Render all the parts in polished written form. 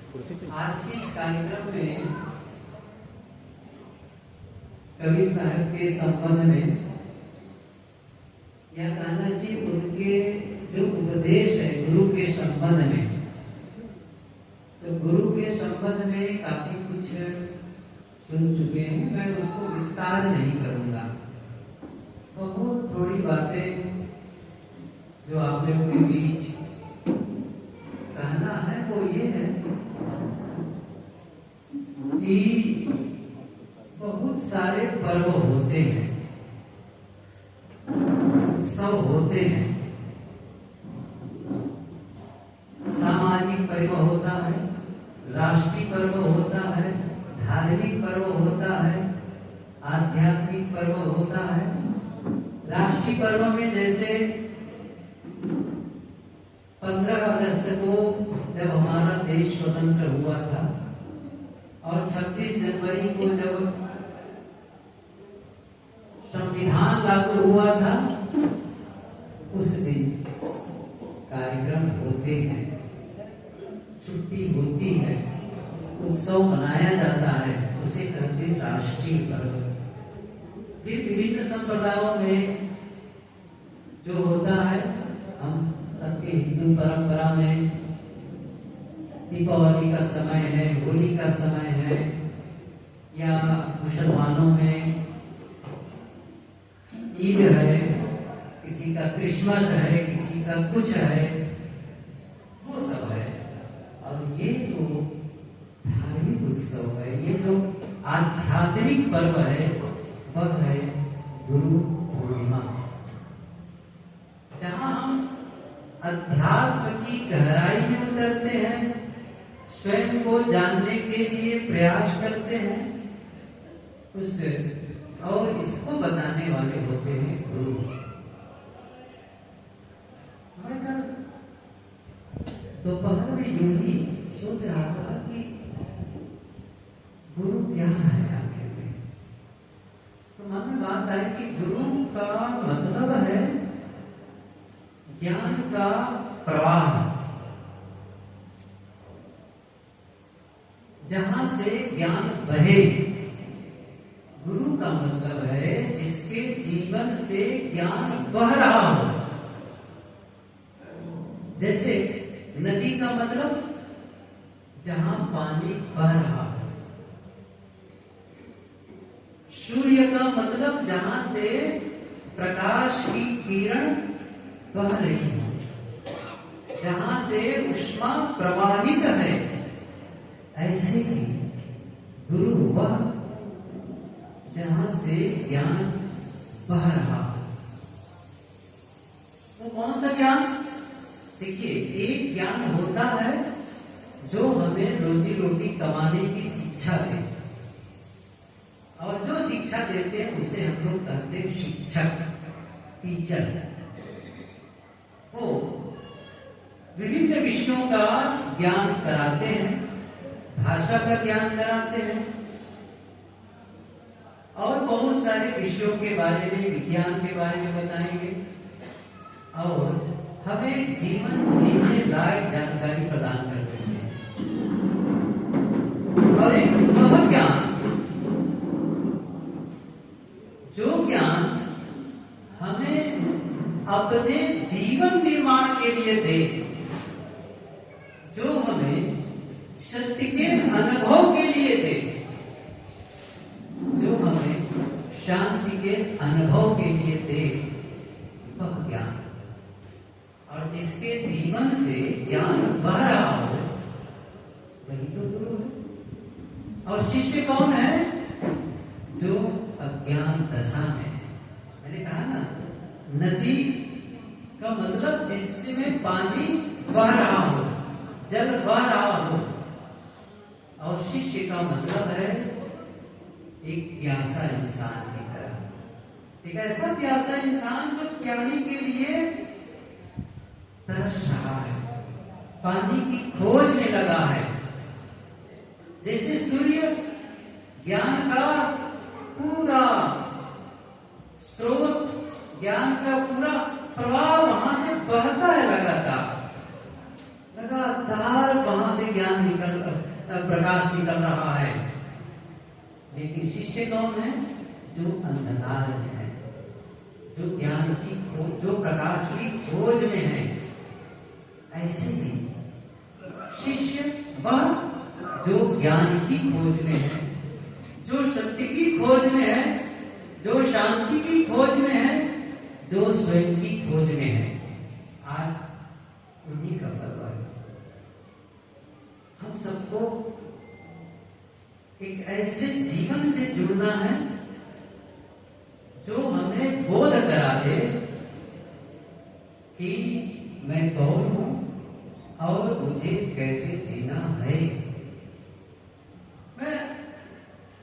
आज के इस कार्यक्रम में कबीर साहब के संबंध में या कहना जी उनके जो उपदेश है गुरु के संबंध में, तो गुरु के संबंध में काफी कुछ सुन चुके हैं। मैं उसको विस्तार नहीं करूंगा। बहुत थोड़ी बातें जो आप लोगों के बीच कहना है वो ये है कि बहुत सारे पर्व होते हैं, उत्सव होते हैं। सामाजिक पर्व होता है, राष्ट्रीय पर्व होता है, धार्मिक पर्व होता है, आध्यात्मिक पर्व होता है। राष्ट्रीय पर्व में जैसे 15 अगस्त को जब हमारा देश स्वतंत्र हुआ था और 26 जनवरी को जब संविधान लागू हुआ था, उस दिन कार्यक्रम होते हैं, छुट्टी होती है, उत्सव मनाया जाता है, उसे कहते हैं राष्ट्रीय पर्व। फिर विभिन्न संप्रदायों में जो होता है, हम सबके हिंदू परंपरा में दीपावली का समय है, होली का समय है, या मुसलमानों में ईद है, किसी का क्रिसमस है, किसी का कुछ है, वो सब है। और ये जो धार्मिक उत्सव है, ये जो आध्यात्मिक पर्व है, वह है गुरु पूर्णिमा, जहां हम अध्यात्म की गहराई में उतरते हैं, स्वयं को जानने के लिए प्रयास करते हैं, उससे और इसको बताने वाले होते हैं गुरु। मैं कल दोपहर में यूं ही सोच रहा था कि गुरु क्या है आखिर में। तो मन में बात आई कि गुरु का मतलब है ज्ञान का प्रवाह, जहां से ज्ञान बहे। गुरु का मतलब है जिसके जीवन से ज्ञान बह रहा हो। जैसे नदी का मतलब जहां पानी बह रहा हो, सूर्य का मतलब जहां से प्रकाश की किरण बह रही हो, जहां से ऊष्मा प्रवाहित है। ऐसे ही गुरु वह जहां से ज्ञान बह रहा। तो कौन सा ज्ञान? देखिए, एक ज्ञान होता है जो हमें रोजी रोटी कमाने की शिक्षा दे, और जो शिक्षा देते हैं उसे हम लोग कहते हैं शिक्षक, टीचर। वो विभिन्न विषयों का ज्ञान कराते हैं, भाषा का ज्ञान कराते हैं, और बहुत सारे विषयों के बारे में, विज्ञान के बारे में बताएंगे, और हमें जीवन जीने लायक जानकारी प्रदान करते हैं। और एक वह ज्ञान, जो ज्ञान हमें अपने जीवन निर्माण के लिए दे, जो हमें सत्य के अनुभव के लिए दे, जो हमें शांति के अनुभव के लिए दे, वह ज्ञान। और जिसके जीवन से ज्ञान बह रहा हो, वही तो गुरु है। और शिष्य कौन है? जो अज्ञान दशा में है। मैंने कहा ना, नदी का मतलब जिसमें पानी बह रहा हो, जल बह रहा हो, और शिष्य का मतलब है एक प्यासा इंसान की तरह, एक ऐसा प्यासा इंसान जो पानी के लिए तरस रहा है, पानी की खोज में लगा है। जैसे सूर्य ज्ञान का पूरा स्रोत, ज्ञान का पूरा प्रवाह वहां से बहता है, लगातार लगातार वहां से से ज्ञान प्रकाश निकल रहा है। लेकिन शिष्य कौन है? जो अंधकार में है, जो ज्ञान की खोज, जो प्रकाश की खोज में है। ऐसे ही शिष्य वह जो ज्ञान की खोज में है, जो सत्य की खोज में है, जो शांति की खोज में है, जो स्वयं की खोज में है। आज उन्हीं का पर्व है। हम सबको एक ऐसे जीवन से जुड़ना है जो हमें बोध करा दे कि मैं कौन हूं और मुझे कैसे जीना है। मैं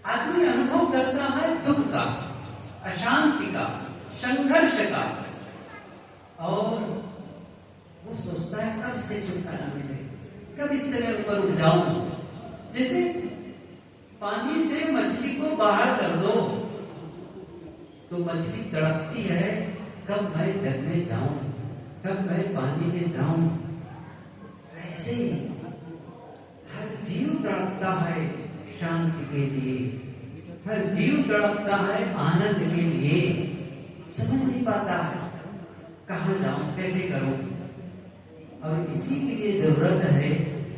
आदमी अनुभव करता है दुख का, अशांति का, संघर्ष का, और वो सोचता है कब से छुटकारा मिले, कब इससे मैं ऊपर उठ जाऊं। जैसे पानी से मछली को बाहर कर दो तो मछली तड़पती है, कब मैं जल में जाऊं, कब मैं पानी में जाऊं। वैसे हर जीव तड़पता है शांति के लिए, हर जीव तड़पता है आनंद के लिए। समझ नहीं पाता है कहां जाऊं, कैसे करूं। और इसी के लिए जरूरत है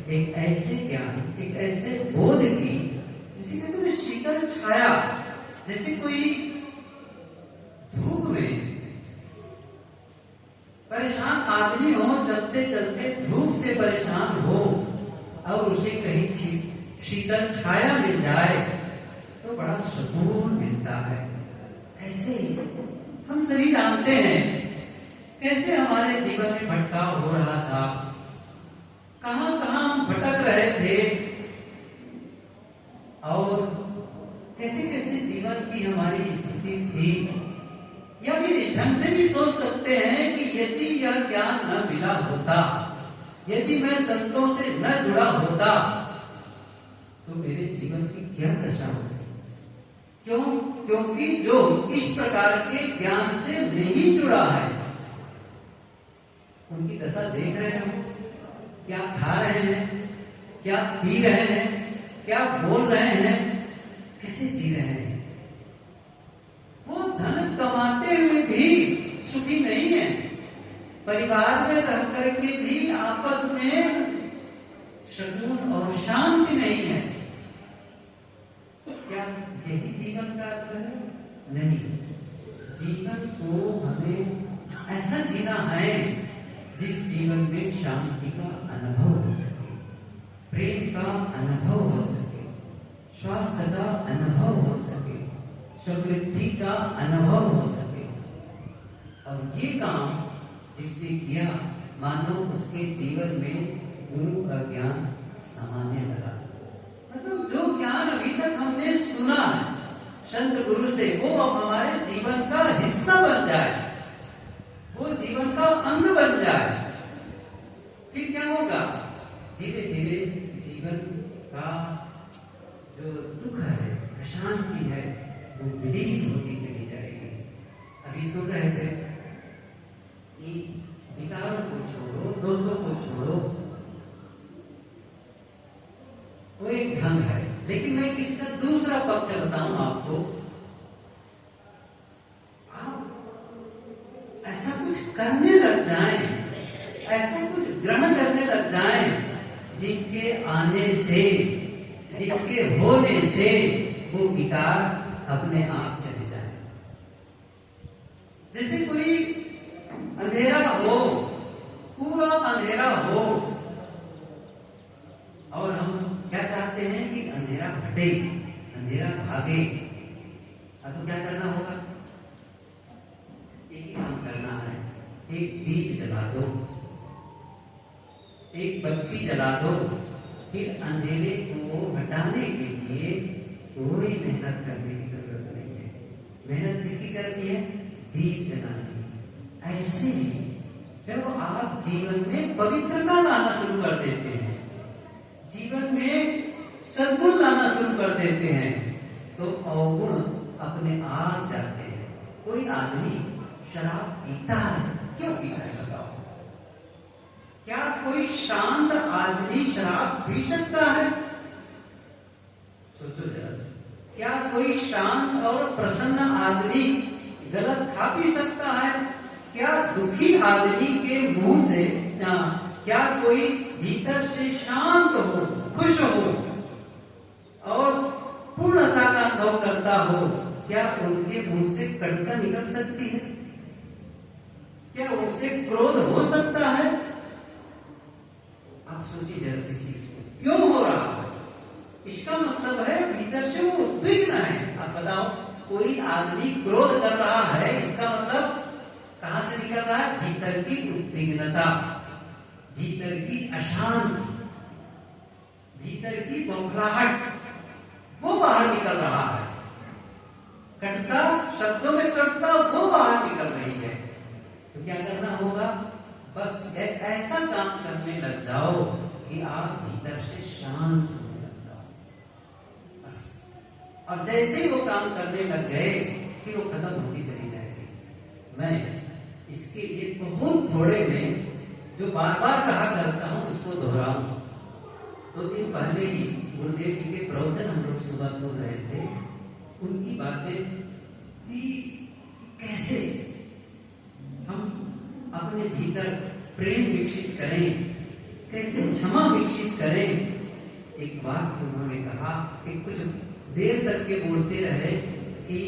एक ऐसे ज्ञान, एक ऐसे बोध की, जिसे कहते हैं शीतल छाया। जैसे कोई धूप में परेशान आदमी हो, चलते चलते धूप से परेशान हो और उसे कहीं शीतल छाया मिल जाए तो बड़ा सुकून मिलता है। ऐसे हम सभी जानते हैं कैसे हमारे जीवन में भटकाव हो रहा था, कहां कहां हम भटक रहे थे, और कैसे कैसे जीवन की हमारी स्थिति थी। या फिर इस ढंग से भी सोच सकते हैं कि यदि यह ज्ञान न मिला होता, यदि मैं संतों से न जुड़ा होता, तो मेरे जीवन की क्या दशा होती। क्यों? क्योंकि जो इस प्रकार के ज्ञान से नहीं जुड़ा है, उनकी दशा देख रहे हो, क्या खा रहे हैं, क्या पी रहे हैं, क्या बोल रहे हैं, कैसे जी रहे हैं। वो धन कमाते हुए भी सुखी नहीं है, परिवार में रह करके भी आपस में सुकून और शांति नहीं है। क्या यही जीवन का अर्थ है? नहीं। जीवन को हमें ऐसा जीना है जिस जीवन में शांति का अनुभव हो सके, प्रेम का अनुभव हो सके, स्वास्थ्य का अनुभव हो सके, समृद्धि का अनुभव हो सके। और ये काम जिसने किया, मानो उसके जीवन में गुरु का ज्ञान समाने लगा। मतलब जो ज्ञान अभी तक हमने सुना है संत गुरु से, वो अब हमारे जीवन का हिस्सा बन जाए, वो जीवन का अंग बन जाए। फिर क्या होगा? धीरे धीरे जीवन का जो दुख है, अशांति है, वो विलीन होती चली जाएगी। अभी सुन रहे थे कि विकारों को छोड़ो, दोषों को छोड़ो, वो एक ढंग है। लेकिन मैं इसका दूसरा पक्ष बताऊं आपको। आप ऐसा कुछ करने लग जाएं, ऐसा कुछ ग्रहण करने लग जाएं, जिनके आने से, जिनके होने से वो विकार अपने आप चले जाए। जैसे कोई अंधेरा हो, पूरा अंधेरा हो, और हम क्या चाहते हैं कि अंधेरा हटे, अंधेरा भागे। अब तो क्या करना होगा? एक ही काम करना है, एक दीप जला दो, एक बत्ती जला दो। फिर अंधेरे को हटाने के लिए कोई मेहनत करने की जरूरत नहीं है। मेहनत किसकी करनी है? दीप जलानी। ऐसे ही जब आप जीवन में पवित्रता लाना शुरू कर देते हैं, जीवन में सद्गुण लाना शुरू कर देते हैं, तो अवगुण अपने आप जाते हैं। कोई आदमी शराब पीता है, क्यों पीता है बताओ? क्या कोई शांत आदमी शराब पी सकता है? सोचो जरा से। क्या कोई शांत और प्रसन्न आदमी गलत खा पी सकता है? क्या दुखी आदमी के मुंह से क्या कोई भीतर से शांत हो, खुश हो और पूर्णता का अनुभव करता हो, क्या उनके मुंह से कटुता निकल सकती है? क्या उनसे क्रोध हो सकता है? आप सोचिए जरा सी चीज को, क्यों हो रहा है? इसका मतलब है भीतर से वो उद्विग्न है। आप बताओ, कोई आदमी क्रोध कर रहा है, इसका मतलब कहां से निकल रहा है? भीतर की उद्विग्नता, भीतर की अशांति, भीतर की बौखलाहट, वो बाहर निकल रहा है। कटुता, शब्दों में कटुता, वो बाहर निकल रही है। तो क्या करना होगा? बस ऐसा काम करने लग जाओ कि आप भीतर से शांत होने लग जाओ, बस। और जैसे ही वो काम करने लग गए, फिर वो खत्म होती चली जाएगी। मैं इसके लिए बहुत थोड़े में जो बार बार कहा करता हूं उसको दोहराऊं। 2 दिन पहले ही गुरुदेव जी के प्रवचन हम लोग सुबह सुन रहे थे। उनकी बातें कि कैसे हम अपने भीतर प्रेम विकसित करें, कैसे क्षमा विकसित करें। एक बात उन्होंने कहा कि कुछ देर तक के बोलते रहे कि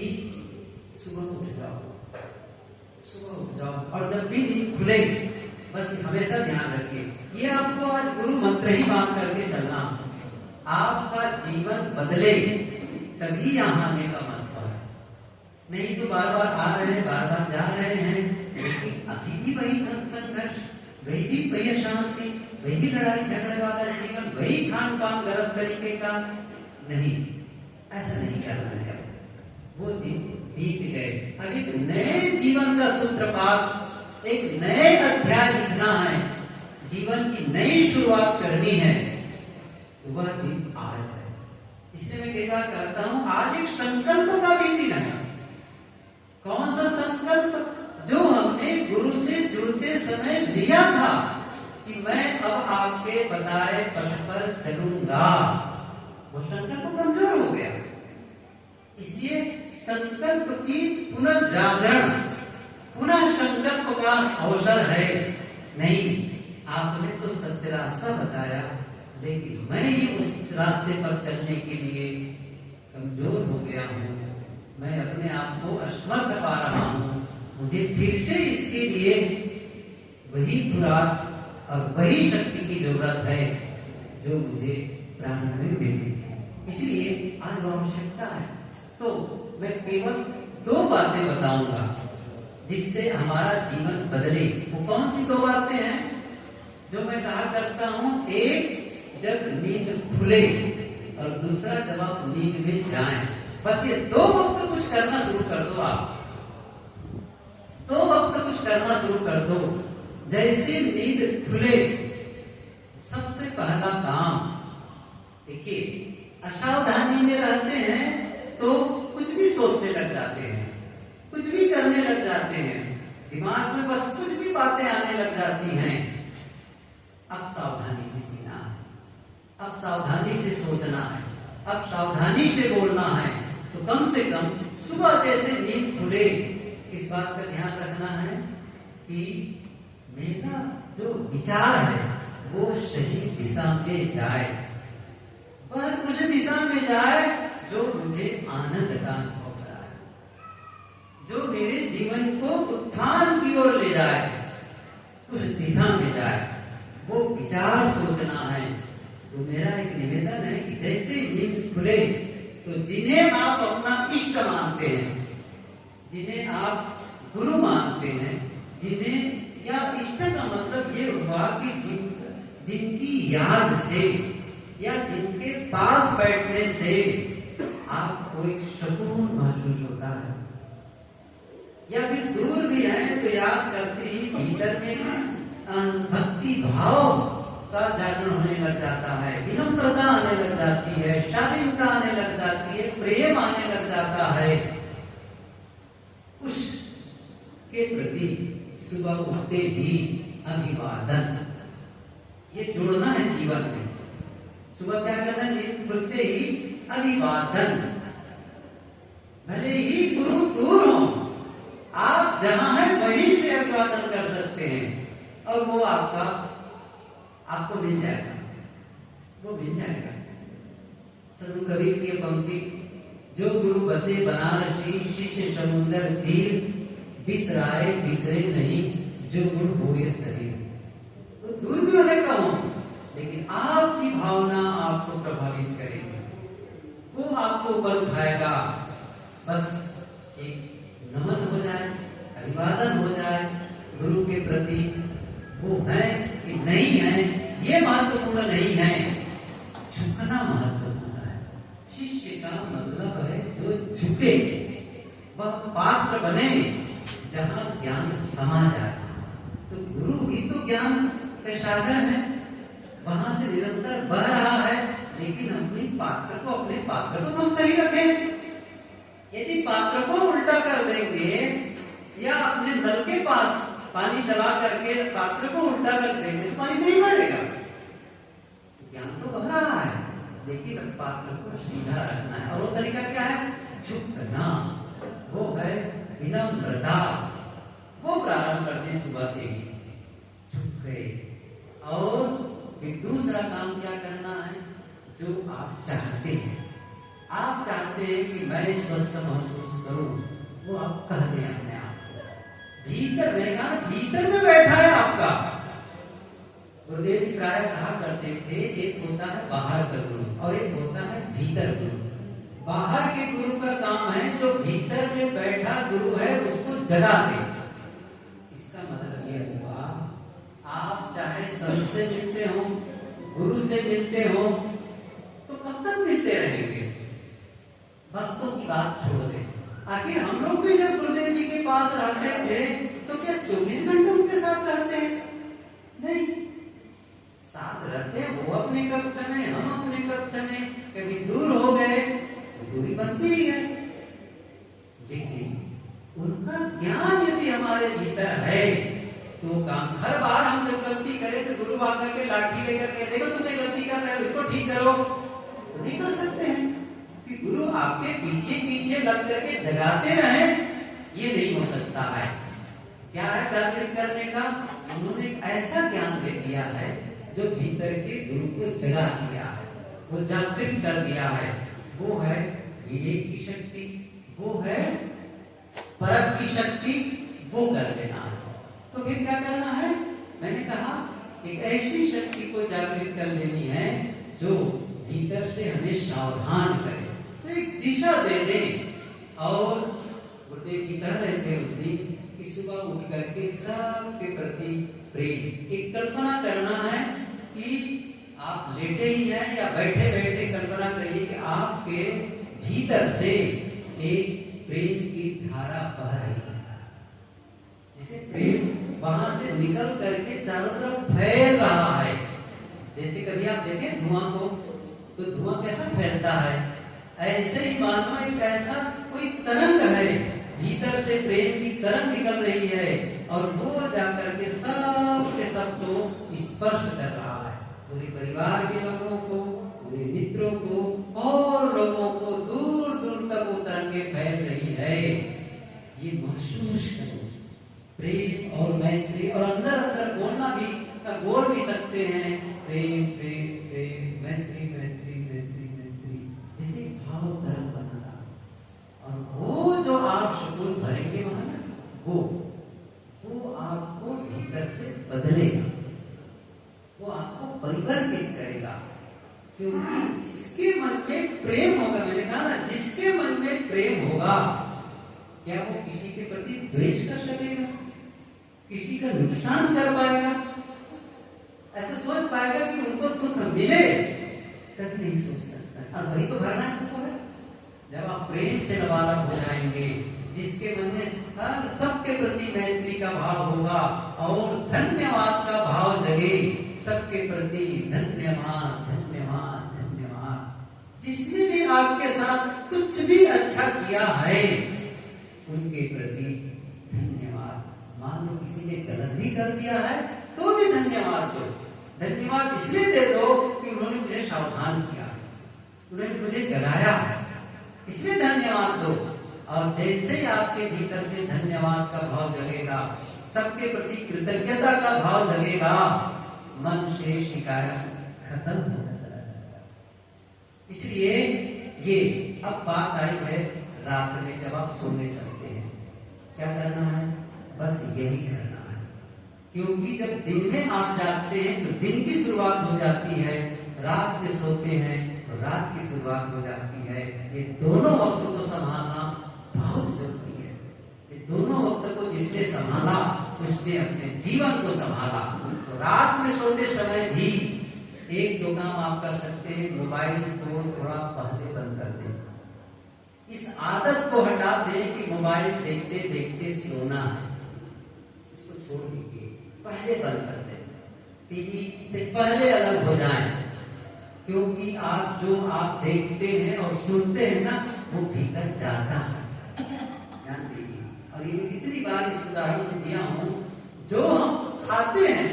सुबह उठ जाओ, सुबह उठ जाओ, और जब भी नींद खुले बस हमेशा ध्यान रखिए, ये आपको आज गुरु मंत्र ही मान करके चलना। आपका जीवन बदले तभी यहाँ आने का महत्व है। नहीं तो बार बार आ रहे हैं, बार बार जा रहे हैं, लेकिन अभी भी वही संघर्ष, वही अशांति, वही लड़ाई झगड़े वाला जीवन, वही खान पान गलत तरीके का। नहीं, ऐसा नहीं करना है। वो दिन बीत गए, अब एक नए जीवन का सूत्रपात, एक नए अध्याय लिखना है, जीवन की नई शुरुआत करनी है। वह दिन आज है। इसलिए मैं कई बार कहता हूं, आज एक संकल्प का भी दिन है। कौन सा संकल्प? जो हमने गुरु से जुड़ते समय लिया था कि मैं अब आपके बताए पथ पर चलूंगा, वो संकल्प कमजोर हो गया। इसलिए संकल्प की पुनर्जागरण, पुनः संकल्प का अवसर है। नहीं, आपने तो सत्य रास्ता बताया, लेकिन मैं ही उस रास्ते पर चलने के लिए कमजोर हो गया हूँ, मैं अपने आप को असमर्थ पा रहा हूँ। मुझे फिर से इसके लिए वही खुराक और वही शक्ति की जरूरत है जो मुझे प्रारंभ में मिली थी। इसलिए आज आवश्यकता है। तो मैं केवल 2 बातें बताऊंगा जिससे हमारा जीवन बदले। वो कौन सी 2 बातें हैं जो मैं कहा करता हूं? एक, जब नींद खुले, और दूसरा, जब आप नींद में जाएं। बस ये 2 वक्त कुछ करना शुरू कर दो। आप 2 वक्त कुछ करना शुरू कर दो। जैसे नींद खुले, सबसे पहला काम, देखिए, असावधानी में रहते हैं तो कुछ भी सोचने लग जाते हैं, कुछ भी करने लग जाते हैं, दिमाग में बस कुछ भी बातें आने लग जाती हैं। अब सावधानी से जीना है, अब सावधानी से सोचना है, अब सावधानी से बोलना है। तो कम से कम सुबह जैसे नींद खुले, इस बात का ध्यान रखना है कि मेरा जो विचार है वो सही दिशा में जाए, वह उस दिशा में जाए जो मुझे आनंद का अनुभव कराए, जो मेरे जीवन को उत्थान की ओर ले जाए, उस दिशा में जाए। वो विचार सोचना है। तो मेरा एक निवेदन है कि जैसे नींद खुले तो जिन्हें आप अपना इष्ट मानते हैं, जिन्हें आप गुरु मानते हैं, जिन्हें, या इष्ट का मतलब ये हुआ कि जिनकी याद से या जिनके पास बैठने से आपको एक सुकून महसूस होता है, या फिर दूर भी है तो याद करते ही भीतर में भक्ति भाव का जागरण होने लग जाता है, विनम्रता आने लग जाती है, शालीनता आने लग जाती है, प्रेम आने लग जाता है। उसके प्रति सुबह उठते ही अभिवादन, क्या करना है? नींद खुलते ही अभिवादन। भले ही गुरु दूर हो, आप जहां हैं वहीं से अभिवादन कर सकते हैं और वो आपको मिल जाएगा, वो मिल जाएगा। संत कबीर की पंक्ति, जो गुरु बसे बनारसी शिष्य समुंदर तीर, बिसराए बिसरे नहीं जो गुण होए शरीर। तो दूर भी हो सकता हूं, लेकिन आपकी भावना आपको प्रभावित करेगी, वो आपको बल उठाएगा। बस एक नमन हो जाए, अभिवादन हो जाए गुरु के प्रति, वो है कि नहीं है ये महत्वपूर्ण नहीं है, झुकना महत्वपूर्ण है। शिष्य का मतलब है जो झुके, वह पात्र बने जहां ज्ञान समा जाए। तो गुरु ही तो ज्ञान का सागर है, वहां से निरंतर बह रहा है, लेकिन अपने पात्र को हम सही रखें। यदि पात्र को उल्टा कर देंगे या अपने नल के पास पानी चला करके पात्र को उल्टा कर देंगे तो पानी नहीं भरेगा। ज्ञान तो बह रहा है, लेकिन अब पात्र को सीधा रखना है, और वो तरीका क्या है? झुकना, वो है विनम्रता। वो प्रारंभ करते सुबह से ही, झुक गए। और फिर दूसरा काम क्या करना है? जो आप चाहते हैं, आप चाहते हैं कि मैं स्वस्थ महसूस करूं, वो आप कह दें अपने आप को। भीतर भीतर में बैठा है आपका। गुरुदेव जी प्राय कहा करते थे, एक होता है बाहर का गुरु और एक होता है भीतर गुरु। बाहर के गुरु का काम है जो भीतर में बैठा गुरु है उसको जगा दे। इसका मतलब ये हुआ, आप चाहे संत से मिलते हो, गुरु से मिलते हो, तो कब तक मिलते रहेंगे? भक्तों की बात छोड़ दें। आखिर हम लोग भी जब गुरुदेव जी के पास रहते थे तो क्या 24 घंटे उनके साथ रहते हैं? नहीं, साथ रहते हैं वो अपने कक्ष में, हम अपने कक्ष में। कभी दूर हो गए तो दूरी बनती ही है, लेकिन उनका ज्ञान यदि हमारे भीतर है तो काम। हर बार हम जब गलती करें तो गुरु आकर के लाठी लेकर के, देखो तुम्हें गलती कर रहे हो, इसको ठीक करो, तो नहीं कर सकते हैं। कि गुरु आपके पीछे पीछे लग करके जगाते रहे, ये नहीं हो सकता है। क्या है जागृत करने का? उन्होंने एक ऐसा ज्ञान दे दिया है जो भीतर के गुरु को जगा दिया है, वो जागृत कर दिया है। वो है विवेक की शक्ति, वो है परख की शक्ति, वो कर देना है। तो फिर क्या करना है? मैंने कहा एक ऐसी शक्ति को जागृत कर लेनी है जो भीतर से हमें सावधान करे, तो एक दिशा दे दें। और गुरुदेव जी कह रहे थे उस दिन कि सुबह उठ करके सबके प्रति प्रेम। एक कल्पना करना है कि आप लेटे ही हैं या बैठे बैठे कल्पना करिए कि आपके भीतर से एक प्रेम की धारा बह रही है, जिसे प्रेम वहां से निकल करके चारों तरफ फैल रहा है। जैसे कभी आप देखें धुआं को, तो धुआं कैसा फैलता है, ऐसे ही मानो एक ऐसा कोई तरंग है, भीतर से प्रेम की तरंग निकल रही है और वो जाकर के सब के सब को स्पर्श कर रहा है। पूरे परिवार के लोगों को, पूरे मित्रों को और लोगों को दूर दूर तक वो तरंगें फैल रही है। ये महसूस करो प्रेम और मैत्री, और अंदर अंदर बोल भी सकते हैं प्रेम प्रेम प्रेम, मैत्री मैत्री मैत्री मैत्री, जैसे भाव तरंग बनाना। और वो जो आप सुकून भरेंगे वहां ना, वो आपको भीतर से बदलेगा, वो आपको परिवर्तित करेगा। क्योंकि जिसके मन में प्रेम होगा, मैंने कहा ना, जिसके मन में प्रेम होगा, क्या वो किसी के प्रति द्वेष कर सकेगा? किसी का नुकसान कर पाएगा? ऐसा सोच पाएगा कि उनको दुख मिले? कभी नहीं सोच सकता। और वही तो भरना है। जब आप प्रेम से लबालब हो जाएंगे, जिसके मन में हर सबके प्रति मैत्री का भाव होगा और धन्यवाद का भाव जगे, सबके प्रति धन्यवाद धन्यवाद धन्यवाद। जिसने भी आपके साथ कुछ भी अच्छा किया है उनके प्रति धन्यवाद। मान लो किसी ने गलत भी कर दिया है तो भी धन्यवाद दो। धन्यवाद इसलिए दे दो कि उन्होंने मुझे सावधान किया, उन्होंने मुझे जगाया, इसलिए धन्यवाद दो। और जैसे ही आपके भीतर से धन्यवाद का भाव जगेगा, सबके प्रति कृतज्ञता का भाव जगेगा, मन से शिकायत खत्म होता चला जाएगा। इसलिए ये अब बात आई है रात में जब आप सोने चलते हैं, क्या करना है? बस यही करना है। क्योंकि जब दिन में आप जागते हैं तो दिन की शुरुआत हो जाती है, रात में सोते हैं तो रात की शुरुआत हो जाती है। ये दोनों वक्तों को संभालना बहुत जरूरी है। ये दोनों वक्त को जिसने संभाला उसने अपने जीवन को संभाला। तो रात में सोते समय भी एक दो काम आप कर सकते हैं, मोबाइल को थोड़ा पहले बंद कर दें। इस आदत को हटा दें कि मोबाइल देखते देखते सोना है, इसको छोड़ दीजिए, पहले बंद कर दें, टीवी से पहले अलग हो जाएं। क्योंकि आप जो आप देखते हैं और सुनते हैं ना, वो भीतर जाता है, ध्यान दीजिए। और ये कितनी बार इस उदाहरण में दिया हूं, जो हम खाते हैं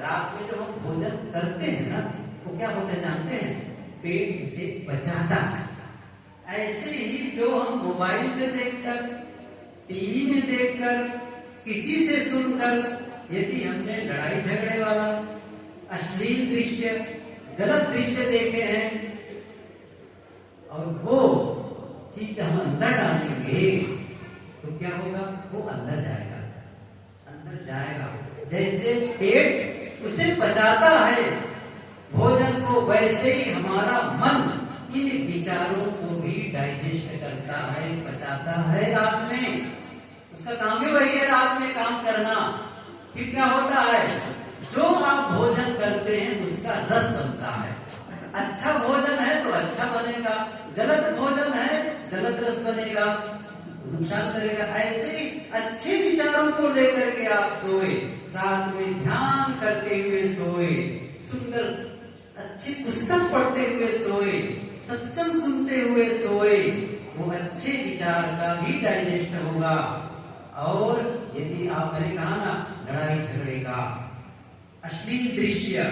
रात में, जब हम भोजन करते हैं ना, वो क्या होता है जानते हैं? पेट उसे पचाता है। ऐसे ही जो हम मोबाइल से देखकर, टीवी में देखकर, किसी से सुनकर, यदि हमने लड़ाई झगड़े वाला, अश्लील दृश्य, गलत दृश्य देखे हैं और वो चीज हम अंदर डालेंगे तो क्या होगा? वो अंदर जाएगा, अंदर जाएगा। जैसे पेट उसे पचाता है भोजन को, वैसे ही हमारा मन इन विचारों को भी डाइजेस्ट करता है, पचाता है रात में। उसका काम ही वही है, रात में काम करना। फिर क्या होता है? जो आप भोजन करते हैं उसका रस बनता है। अच्छा भोजन है तो अच्छा बनेगा, गलत भोजन है गलत रस बनेगा, नुकसान करेगा। ऐसे ही अच्छे विचारों को लेकर के आप सोए, रात में ध्यान करते हुए सोए, सुंदर अच्छी पुस्तक पढ़ते हुए सोए, सत्संग सुनते हुए सोए, वो अच्छे विचार का भी डाइजेस्ट होगा। और यदि आप, मैंने कहा ना, लड़ाई झगड़े का, अश्लील दृश्य,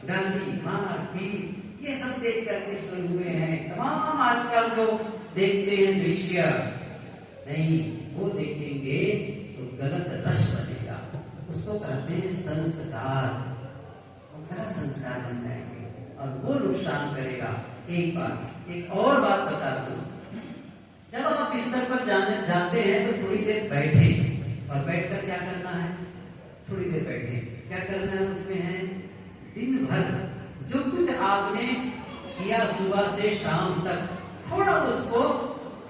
गाली मार पीट, ये सब देख करके सोए हुए हैं, तमाम आजकल जो देखते हैं दृश्य, नहीं, वो देखेंगे तो गलत रस बनेगा। उसको कहते हैं संस्कार, गलत संस्कार बन जाएंगे और वो नुकसान करेगा। एक बात, एक और बात बता दूं, जब आप बिस्तर पर जाते हैं तो थोड़ी देर बैठे, और बैठकर क्या करना है? थोड़ी देर बैठे, क्या करना है? उसमें है दिन भर जो कुछ आपने किया सुबह से शाम तक, थोड़ा उसको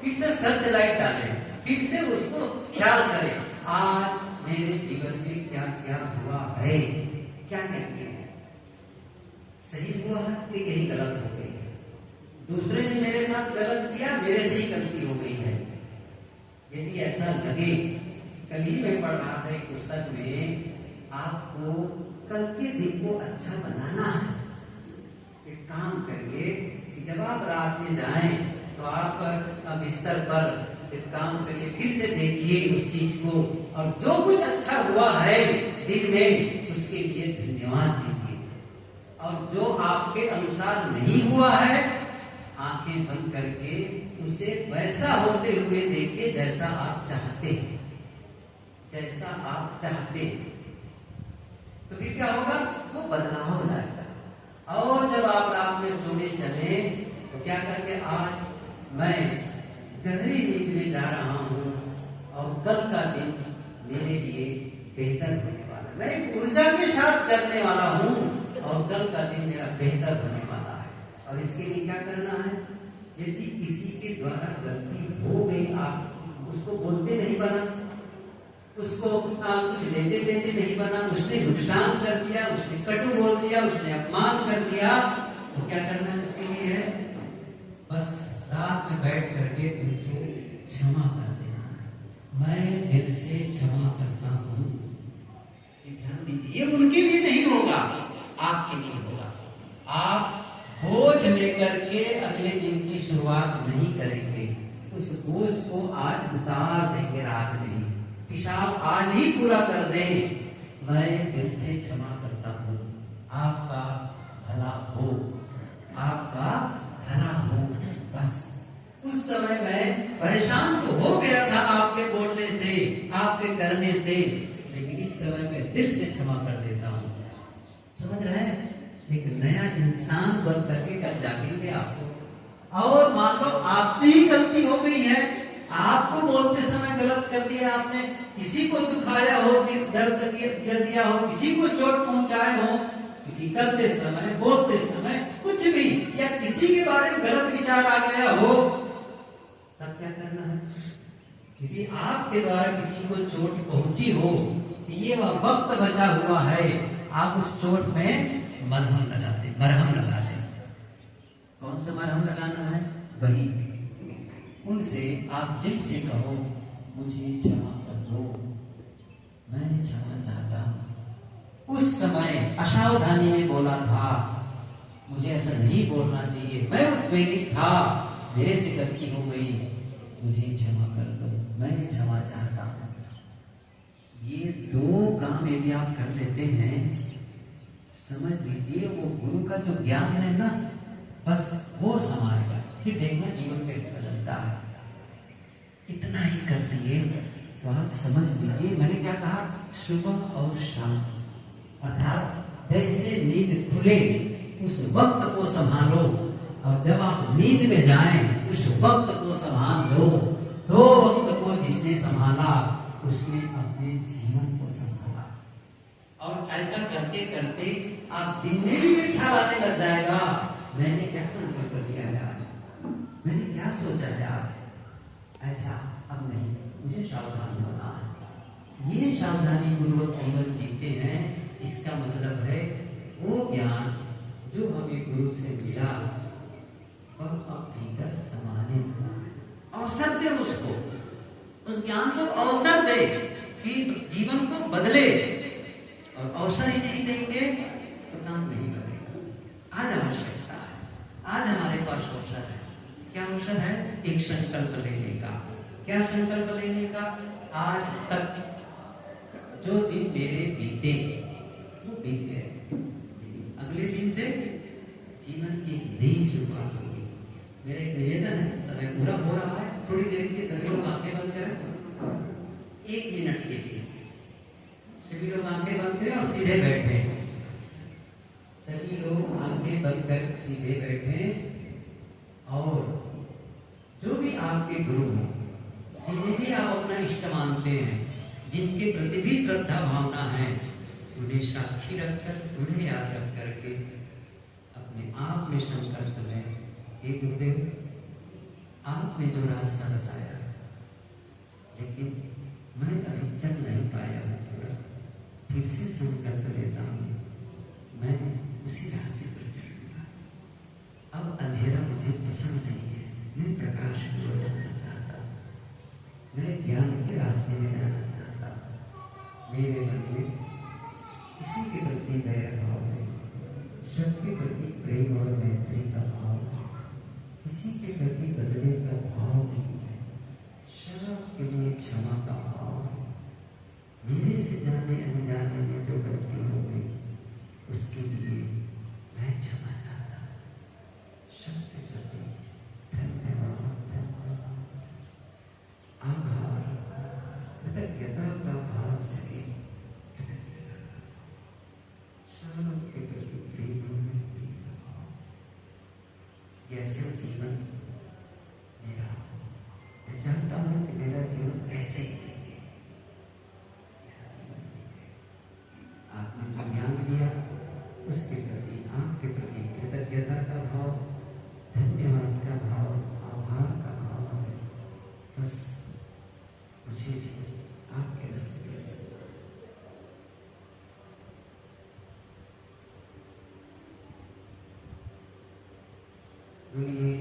फिर से सर्च लाइट डालें, फिर से उसको ख्याल करें, आज मेरे जीवन में क्या क्या हुआ है, क्या क्या किया है, सही हुआ है कि यही गलत हो गई है, दूसरे ने मेरे साथ गलत किया, मेरे से ही गलती हो गई है। यदि ऐसा लगे, कल ही मैं पढ़ रहा था एक पुस्तक में, आपको कल के दिन को अच्छा बनाना है। एक काम करिए कि जब आप रात में जाएं तो आप बिस्तर पर एक काम करिए, फिर से देखिए उस चीज को, और जो कुछ अच्छा हुआ है दिन में उसके लिए धन्यवाद दीजिए, और जो आपके अनुसार नहीं हुआ है आंखें बंद करके उसे वैसा होते हुए देखिए जैसा आप चाहते हैं, जैसा आप चाहते हैं। तो फिर क्या होगा? वो बदलाव हो जाएगा। और जब आप रात में सोने चले तो क्या करके, आज मैं गहरी नींद में जा रहा हूं और कल का दिन मेरे लिए बेहतर होने वाला है, मैं एक ऊर्जा के साथ चलने वाला हूं और कल का दिन मेरा बेहतर होने वाला है। और इसके लिए क्या करना है? यदि किसी के द्वारा गलती हो गई, आप उसको बोलते नहीं बना, उसको कुछ लेते देते नहीं बना, उसने नुकसान कर दिया, उसने कटु बोल दिया, उसने अपमान कर दिया, तो क्या करना है उसके लिए? है बस रात में बैठ करके उनको क्षमा कर देना, मैं दिल से क्षमा करता हूँ। ध्यान दीजिए, ये उनके लिए नहीं होगा, आपके लिए होगा। आप बोझ लेकर के अगले दिन की शुरुआत नहीं करेंगे, उस बोझ को आज उतार देंगे रात में ही, हिसाब आज ही पूरा कर दें। मैं दिल से क्षमा करता हूँ, आपका भला हो, समय मैं परेशान तो हो गया था आपके बोलने से, आपके करने से, लेकिन इस समय मैं दिल से क्षमा कर देता हूँ। समझ रहे हैं? एक नया इंसान बन करके कल जागेंगे आपको। और मान लो आपसे ही गलती हो गई है, आपको बोलते समय गलत कर दिया आपने, किसी को दुखाया हो, दर्द कर दिया हो, किसी को चोट पहुंचाए हो, किसी करते समय, बोलते समय कुछ भी, या किसी के बारे में गलत विचार आ गया हो, तब क्या करना है? यदि आपके द्वारा किसी को चोट पहुंची हो, ये वह वक्त बचा हुआ है, आप उस चोट में मरहम लगा दे। कौन सा मरहम लगाना है? वही उनसे आप दिल से कहो, मुझे क्षमा कर दो, मैं क्षमा चाहता हूं। उस समय असावधानी में बोला था, मुझे ऐसा नहीं बोलना चाहिए, मैं उद्वेगित था, मेरे से गलती हो गई, मुझे क्षमा कर दो, मैं क्षमा चाहता हूं। ये दो काम यदि आप कर लेते हैं, समझ लीजिए वो गुरु का जो ज्ञान है ना, बस वो समाएगा। फिर देखना जीवन कैसे बदलता है। इतना ही कर दिए तो आप समझ लीजिए, मैंने क्या कहा, सुबह और शाम, अर्थात जैसे नींद खुले उस वक्त को संभालो, और जब आप नींद में जाएं उस वक्त को संभाल लो। दो वक्त को जिसने संभाला उसने अपने जीवन को संभाला। और ऐसा करते करते आप दिन में भी ये ख्याल आने लग जाएगा, मैंने क्या संकल्प लिया है आज, मैंने क्या सोचा है आज, ऐसा अब नहीं, मुझे सावधान होना है। ये सावधानी पूर्वक जीवन जीते हैं, इसका मतलब है वो ज्ञान जो हमें गुरु से मिला और अब भीतर समाने लगा। अवसर दे उसको, उस ज्ञान को अवसर दे कि जीवन को बदले, और अवसर ही नहीं देंगे तो काम नहीं बनेगा। आज आवश्यकता है, आज हमारे पास अवसर है। क्या अवसर है? एक संकल्प लेने का। क्या संकल्प लेने का? आज तक जो दिन मेरे बीते वो बीत गए, अगले दिन से जीवन की नई शुरुआत होगी। मेरा एक निवेदन है, समय पूरा हो रहा है, थोड़ी देर के लिए सभी लोग आंखें बंद करें, 1 मिनट के लिए सभी लोग आंखें बंद करें और सीधे बैठे। सभी लोग आंखें बंद कर सीधे बैठे, और जो भी आपके गुरु हैं, जिन्हें भी आप अपना इष्ट मानते हैं, जिनके प्रति भी श्रद्धा भावना है, उन्हें साक्षी रखकर, उन्हें याद रख करके अपने आप में संकल्प में, हे गुरुदेव, आपने जो रास्ता बताया, लेकिन मैं अभी चल नहीं पाया हूँ, फिर से संकल्प लेता हूँ, मैं उसी रास्ते पर चलूंगा। अब अंधेरा मुझे पसंद नहीं है, मैं प्रकाश की ओर जाना चाहता हूँ, मैं ज्ञान के रास्ते में जाना चाहता हूँ। मेरे मन में किसी के प्रति दया भाव नहीं, सबके प्रति प्रेम और मैत्री का भाव है, किसी के प्रति बदले का भाव नहीं है, सबके लिए क्षमा का भाव है। मेरे से जाने अनजाने में जो गलती हो गई उसके लिए मैं क्षमा चाहता हूँ। सबके प्रति धन्यवाद, आभार, कृतज्ञता का भाव से सबके प्रति प्रेम और मैत्री का भाव। कैसे जीवन मेरा, मैं चाहता हूँ कि मेरा जीवन ऐसे ही रहे। आपने जो ज्ञान दिया उसके प्रति, आपके प्रति कृतज्ञता का भाव, धन्यवाद का भाव, आभार का भाव है। बस मुझे आपके रास्ते बोलिए